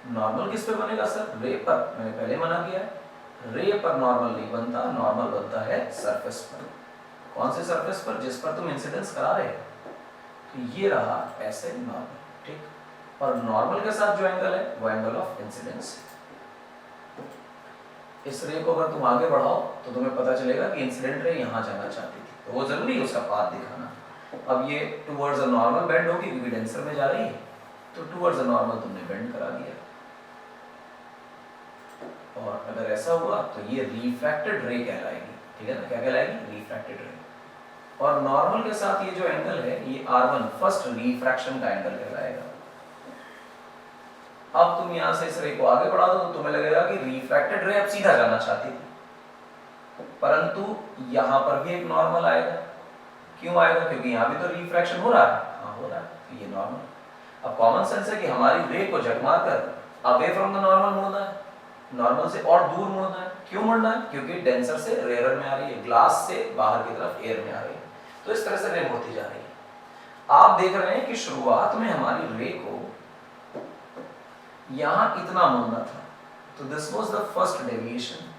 नॉर्मल किस पे बनेगा सर? रे पर। मैंने पहले मना किया है, रे पर नॉर्मल नहीं बनता, नॉर्मल बनता है सरफेस पर। कौन से सरफेस पर? जिस पर तुम इंसिडेंस करा रहे हो। तो ये रहा ऐसे नॉर्मल, ठीक। और नॉर्मल के साथ जो एंगल है वो एंगल ऑफ इंसिडेंस है। इस रे को अगर तुम आगे बढ़ाओ तो तुम्हें पता चलेगा कि इंसिडेंट रे यहाँ जाना चाहती थी, तो वो जरूरी है उसका पाथ दिखाना। अब ये टुवर्ड्स अ नॉर्मल बेंड होगी क्योंकि डेंसर में जा रही है, तो टुवर्ड्स अ नॉर्मल तुमने बेंड करा दिया। और अगर ऐसा हुआ तो ये रिफ्रैक्टेड रे कहलाएगी, ठीक है ना? क्या कहलाएगी? रिफ्रैक्टेड रे। और नॉर्मल के साथ ये जो एंगल है ये R1 फर्स्ट रिफ्रैक्शन का एंगल कहलाएगा। अब तुम यहाँ से इस रे को आगे बढ़ा दो तो तुम्हें लगेगा कि रिफ्रैक्टेड रे अब सीधा जाना चाहती थी, परंतु यहाँ पर भी एक नॉर्मल आएगा। क्यों आएगा? क्योंकि यहाँ भी तो रिफ्रैक्शन हो रहा है। हाँ हो रहा है, तो ये नॉर्मल। अब कॉमन सेंस है कि हमारी रे को झकमार कर अवे फ्रॉम द नॉर्मल मुड़ना है, नॉर्मल से और दूर मुड़ना है। क्यों मुड़ना है? क्योंकि डेंसर से रेयर में आ रही है, ग्लास से बाहर की तरफ एयर में आ रही है, तो इस तरह से रे मुड़ती जा रही है। आप देख रहे हैं कि शुरुआत में हमारी रे को यहां इतना मुड़ना था, तो this was the first deviation.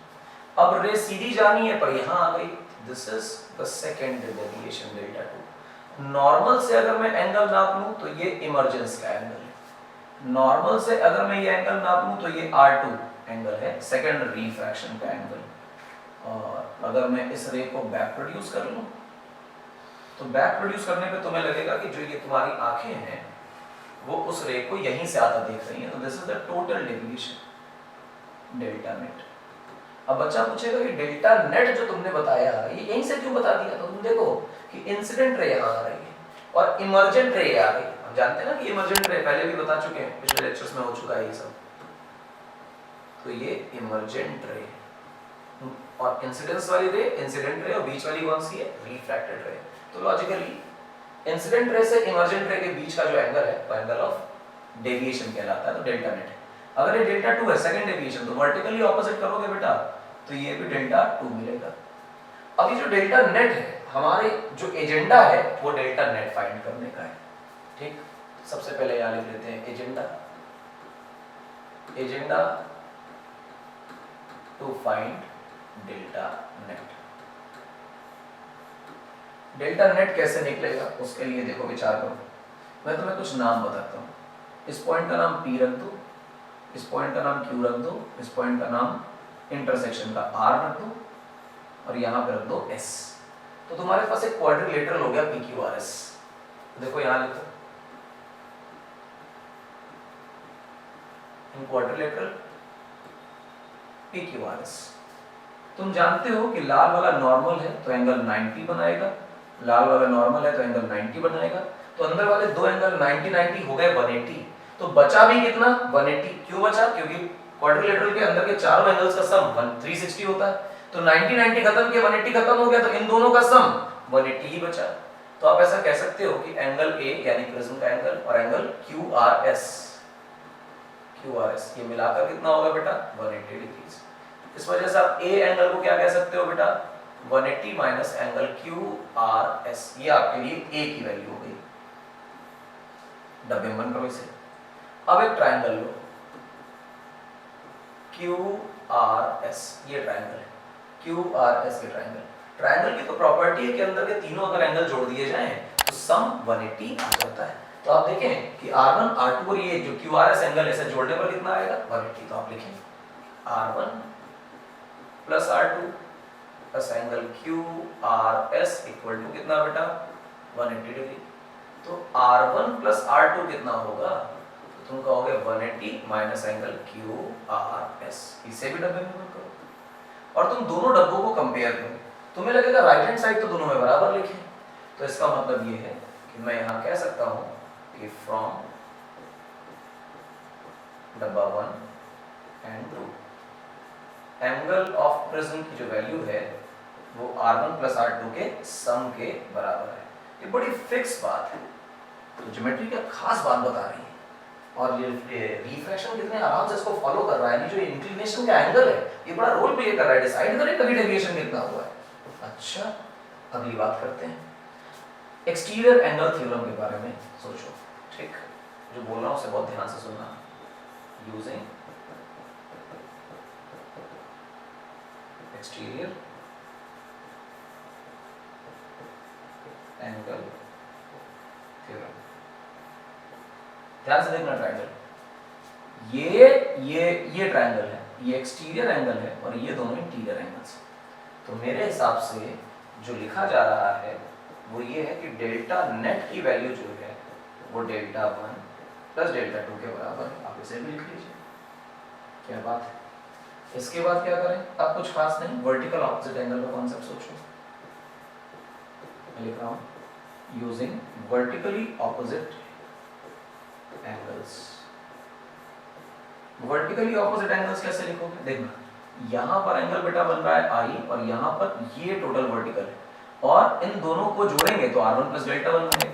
अब रे सीधी जानी है पर यहां आ गई, this is the second deviation delta 2। Normal से अगर मैं एंगल नाप लूं तो ये इमर्जेंस का एंगल है, नॉर्मल से अगर मैं ये एंगल नाप लूं तो ये R2 एंगल है, सेकंड रिफ्रैक्शन का एंगल। और अगर मैं इस रे को बैक प्रोड्यूस कर लूं तो बैक प्रोड्यूस करने पे तुम्हें लगेगा कि जो ये तुम्हारी आंखें हैं वो उस रे को यहीं से आता देख रही हैं, तो this is the total deviation delta net. अब बच्चा पूछेगा कि डेल्टा नेट जो तुमने बताया ये यहीं से क्यों बता दिया? तो तुम देखो कि इंसिडेंट रे यहाँ आ रही है और इमर्जेंट रे आ गई। हम जानते हैं ना कि इमर्जेंट रे पहले भी बता चुके हैं, पिछले लेक्चर्स में हो चुका है ये सब। तो ये इमर्जेंट रे और इंसिडेंस वाली रे, इंसिडेंट रे, और बीच वाली कौन सी है? रिफ्रैक्टेड रे। तो लॉजिकली इंसिडेंट रे से इमर्जेंट रे के बीच का जो एंगल है वो एंगल ऑफ डेविएशन कहलाता है, तो डेल्टा नेट। अगर ये डेल्टा 2 है सेकंड डेविएशन, तो वर्टिकली ऑपोजिट करोगे बेटा तो ये भी डेल्टा 2 मिलेगा। अब ये जो डेल्टा नेट है, हमारे जो एजेंडा है वो डेल्टा नेट फाइंड करने का है। ठीक, सबसे पहले यहां लिख लेते हैं agenda, agenda to find delta net. Delta net कैसे निकलेगा उसके लिए देखो विचार करो। मैं तुम्हें कुछ नाम बताता हूँ, इस पॉइंट का नाम P रख दो, इस पॉइंट का नाम Q रख दो, इस पॉइंट का नाम इंटरसेक्शन का R रख दो और यहाँ पे रख दो S। तो तुम्हारे पास एक क्वाड्रिलेटरल हो गया PQRS। देखो यहाँ लिखो क्वाड्रिलेटरल PQRS। तुम जानते हो कि लाल वाला नॉर्मल है तो एंगल 90 बनाएगा, लाल वाला नॉर्मल है तो एंगल 90 बनाएगा, तो अंदर वाले दो एंगल 90 90 हो गए 180। तो बचा भी कितना? 180। क्यों बचा? क्योंकि क्वाड्रिलेटरल के अंदर के चारों एंगल्स का सम 360 होता है, तो 90 90 खत्म किया, 180 खत्म हो गया, तो इन दोनों का सम 180 ही बचा। तो आप ऐसा कह सकते हो कि एंगल A यानी प्रिज्म का एंगल और एंगल QRS ये मिलाकर कितना होगा बेटा? 180 डिग्री। इस वजह से आप A एंगल को क्या कह सकते हो बेटा? 180 माइनस एंगल QRS। ये आपके लिए A की वैल्यू हो गई। डब्बे में बंद करो इसे। अब एक ट्रायंगल लो QRS, ये ट्रायंगल है QRS के ट्रायंगल की तो प्रॉपर्टी है कि अंदर के तीनों अगर एंगल जोड़ दिए जाएं तो सम 180 आ जाता है। तो आप देखें कि R1 R2 और ये जो QRS एंगल ऐसे जोड़ने पर कितना आएगा? 180। तो आप लिखें R1 plus R2 plus angle QRS equal to कितना बेटा? 180 डिग्री। तो R1 प्लस R2 कितना होगा? तो तुम कहोगे 180 माइनस एंगल QRS। इसे भी डब्बे में नोट करो और तुम दोनों डब्बों को कंपेयर करो। तुम्हें लगेगा राइट हैंड साइड तो दोनों में बराबर लिखे, तो इसका मतलब ये है कि मैं यहां कह सकता हूं कि फ्रॉम डब्बा 1 एंड 2 एंगल ऑफ प्रिज्म की जो वैल्यू है वो R1 प्लस R2 के सम के बराबर है। ये बड़ी फिक्स बात है, तो ज्योमेट्री का खास बात बता रही है। और ये रिफ्रैक्शन कितने आराम से इसको फॉलो कर रहा है, ये जो इंक्लिनेशन का एंगल है ये बड़ा रोल प्ले कर रहा है, डिसाइड करे कभी डेविएशन कितना हुआ है। अच्छा, अगली बात करते हैं एक्सटीरियर एंगल थ्योरम के बारे में सोचो। ठीक, जो बोल रहा हूं उसे बहुत ध्यान से सुनना। यूजिंग एक्सटीरियर एंगल थ्योरम, ध्यान से देखना। ट्रायंगल ये ट्रायंगल है, ये एक्सटीरियर एंगल है और ये दोनों इंटीरियर एंगल्स। तो मेरे हिसाब से जो लिखा जा रहा है वो ये है कि डेल्टा नेट की वैल्यू जो है वो डेल्टा 1 प्लस डेल्टा 2 के बराबर है। आप इसे भी लिख लीजिए, क्या बात है। इसके बाद क्या करें? अब कुछ खास नहीं, वर्टिकल ऑपोजिट एंगल का कॉन्सेप्ट सोचो। मैं लिख रहा हूं using vertically opposite angles. Vertically opposite angles कैसे लिखोगे? देखना, यहाँ पर एंगल बेटा बन रहा है आई और यहाँ पर ये टोटल वर्टिकल है, और इन दोनों को जोड़ेंगे तो r1 प्लस डेल्टा 1 बनेगा,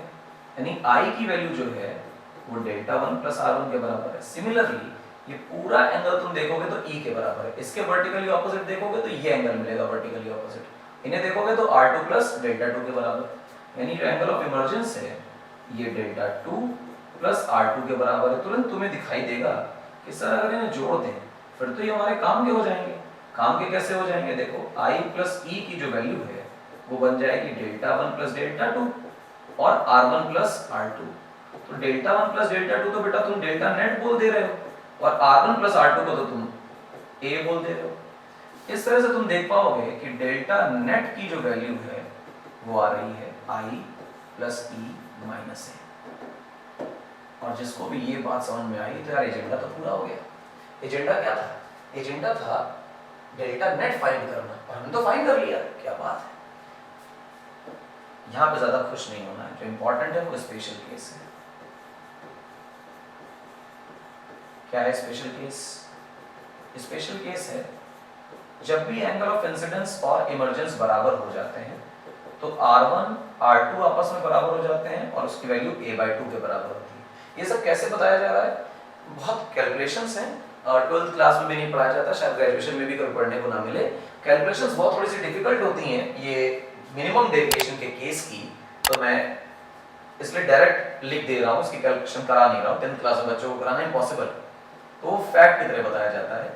यानी i की वैल्यू जो है वो डेल्टा 1 प्लस r1 के बराबर है। सिमिलरली ये पूरा एंगल तुम देखोगे तो e के बराबर है, इसके वर्टिकली ऑपोजिट देखोगे तो ये एंगल मिलेगा वर्टिकली ऑपोजिट, इन्हें देखोगे तो r2 प्लस डेल्टा 2 के बराबर, यानी जो एंगल ऑफ इमर्जेंस है ये डेल्टा 2 प्लस r2 के बराबर है। तुरंत तुम्हें दिखाई देगा कि सर अगर इन्हें जोड़ दें फिर तो ये हमारे काम के हो जाएंगे। काम के कैसे हो जाएंगे? देखो i प्लस e की जो वैल्यू है वो बन जाएगी डेल्टा 1 प्लस डेल्टा 2 और r1 प्लस r2। तो डेल्टा 1 प्लस डेल्टा 2 तो बेटा तुम डेल्टा नेट बोल दे रहे हो और r1 प्लस r2 को तो तुम a बोल दे रहे हो। इस तरह से तुम देख पाओगे कि डेल्टा नेट की जो वैल्यू है वो आ रही है i plus e minus a। और जिसको भी ये बात समझ में आई तो यार एजेंडा तो पूरा हो गया। एजेंडा क्या था? एजेंडा था डेल्टा नेट फाइंड करना, और हमने तो फाइंड कर लिया, क्या बात है। यहां पे ज्यादा खुश नहीं होना है, जो इंपॉर्टेंट है वो स्पेशल केस है। क्या है स्पेशल केस? स्पेशल केस है जब भी एंगल ऑफ इंसिडेंस और इमर्जेंस बराबर हो जाते हैं तो r1 r2 आपस में बराबर हो जाते हैं और उसकी वैल्यू a/2 के बराबर होती है। ये सब कैसे बताया जा रहा है? बहुत कैलकुलेशंस हैं, 12th क्लास में भी नहीं पढ़ाया जाता, शायद ग्रेजुएशन में भी कभी पढ़ने को ना मिले। कैलकुलेशंस बहुत थोड़ी सी डिफिकल्ट होती हैं ये मिनिमम डेविएशन के केस की, तो मैं इसलिए डायरेक्ट लिख दे रहा हूँ, इसकी कैलकुलेशन करा नहीं रहा हूँ। 10th क्लास में बच्चों को कराना इम्पॉसिबल, तो वो फैक्ट की तरह बताया जाता है,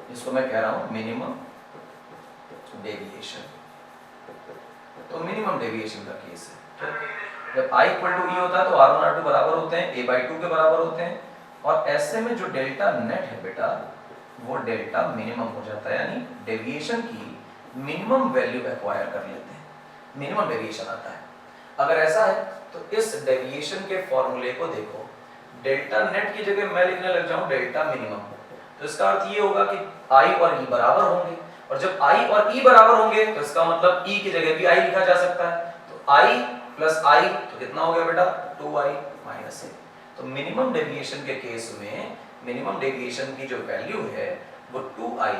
जिसको मैं कह रहा हूँ मिनिमम डेविएशन। तो मिनिमम डेविएशन का केस है, जब i इक्वल टू e होता है तो r1 r2 बराबर होते हैं, a/2 के बराबर होते हैं, और ऐसे में जो डेल्टा नेट है बेटा वो डेल्टा मिनिमम हो जाता है, यानी डेविएशन की मिनिमम वैल्यू एक्वायर कर लेते हैं, मिनिमम डेविएशन आता है। अगर ऐसा है तो इस डेविएशन के फॉर्मूले को देखो, डेल्टा नेट की जगह मैं लिखने लग जाऊं डेल्टा मिनिमम, तो इसका अर्थ ये होगा कि i और e बराबर होंगे, और जब i और e बराबर होंगे तो इसका मतलब e की जगह भी i लिखा जा सकता है, तो i प्लस i तो कितना हो गया बेटा 2i माइनस a। तो मिनिमम डेविएशन के केस में मिनिमम डेविएशन की जो वैल्यू है वो 2i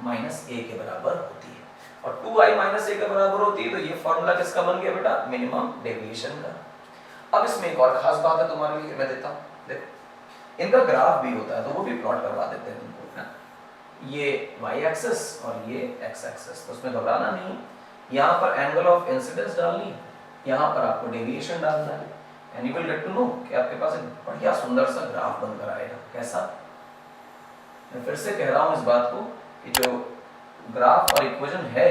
माइनस a के बराबर होती है, और 2i माइनस a के बराबर होती है, तो ये फॉर्मूला किसका बन गया बेटा? मिनिमम डेविएशन का। अब इसमें एक और खास बात है तुम्हारे लिए, मैं देता हूँ, देखो इनका ग्राफ भी होता है तो वो भी प्लॉट करवा देते हैं तुमको ना, ये y एक्सिस और ये x एक्सिस, तो उसमें घबराना नहीं। यहाँ पर एंगल ऑफ इंसिडेंस डालनी है, यहाँ पर आपको डेविएशन डालना है, and you will get to know कि आपके पास एक बढ़िया सुंदर सा ग्राफ बनकर आएगा। कैसा? मैं फिर से कह रहा हूँ इस बात को कि जो ग्राफ और इक्वेशन है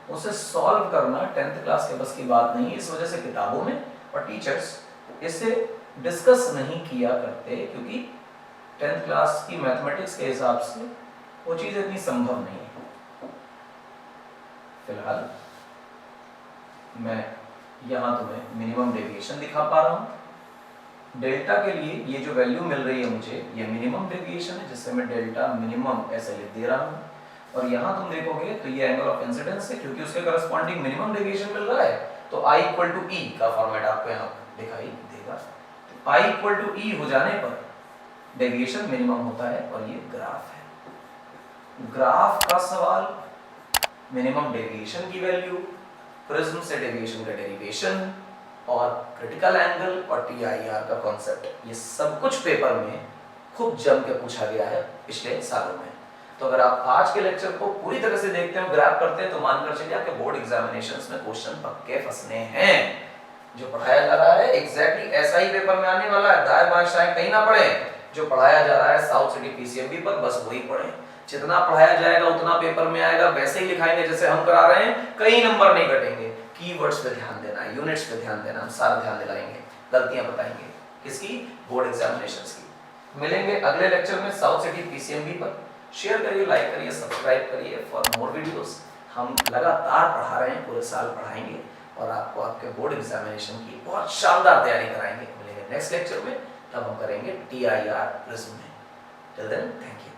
उसे सॉल्व करना 10th क्लास के बस की बात नहीं है, इस वजह से किताबों में और टीचर्स इसे डिस्कस नहीं किया करते, क्योंकि 10th क्लास की मैथमेटिक्स के हिसाब से वो चीज़ इतनी संभव नहीं है। फिलहाल मैं यहाँ तुम्हें मिनिमम डेविएशन दिखा पा रहा हूँ। डेल्टा के लिए ये जो वैल्यू मिल रही है मुझे, ये मिनिमम डेविएशन है, जिससे मैं डेल्टा मिनिमम ऐसे लिख दे रहा हूँ, और यहाँ तुम देखोगे तो ये एंगल ऑफ इंसिडेंस है, क्योंकि उसके करस्पॉन्डिंग मिनिमम डेविएशन मिल रहा है, तो i इक्वल टू e का फॉर्मेट आपको यहाँ दिखाई देगा। तो i इक्वल टू e हो जाने पर डेविएशन मिनिमम होता है, और ये ग्राफ है। ग्राफ का सवाल, मिनिमम डेविएशन की वैल्यू, प्रिज्म से डेविएशन का डेरिवेशन, और क्रिटिकल एंगल और TIR का कॉन्सेप्ट, ये सब कुछ पेपर में खूब जम के पूछा गया है पिछले सालों में। तो अगर आप आज के लेक्चर को पूरी तरह से देखते हैं, ग्रैब करते हैं, तो मानकर चलिए आपके बोर्ड एग्जामिनेशंस में क्वेश्चन पक्के फंसने हैं। जो पढ़ाया जा रहा है एग्जैक्टली ऐसा ही पेपर में आने वाला है, दाएं बाएं शायद कहीं ना पढ़े, जो पढ़ाया जा रहा है साउथ सिटी PCMB पर बस वही पढ़े। जितना पढ़ाया जाएगा उतना पेपर में आएगा, वैसे ही लिखाएंगे जैसे हम करा रहे हैं, कई नंबर नहीं कटेंगे। कीवर्ड्स पे ध्यान देना है, यूनिट्स पे ध्यान देना, हम सारा ध्यान दिलाएंगे, गलतियां बताएंगे किसकी? बोर्ड एग्जामिनेशंस की। मिलेंगे अगले लेक्चर में साउथ सिटी PCMB पर। शेयर करिए, लाइक करिए, सब्सक्राइब करिए फॉर मोर वीडियोस। हम लगातार पढ़ा रहे हैं, पूरे साल पढ़ाएंगे और आपको आपके बोर्ड एग्जामिनेशन की बहुत शानदार तैयारी कराएंगे। मिलेंगे नेक्स्ट लेक्चर में, तब हम करेंगे TIR प्रिज्म में। Till then thank you.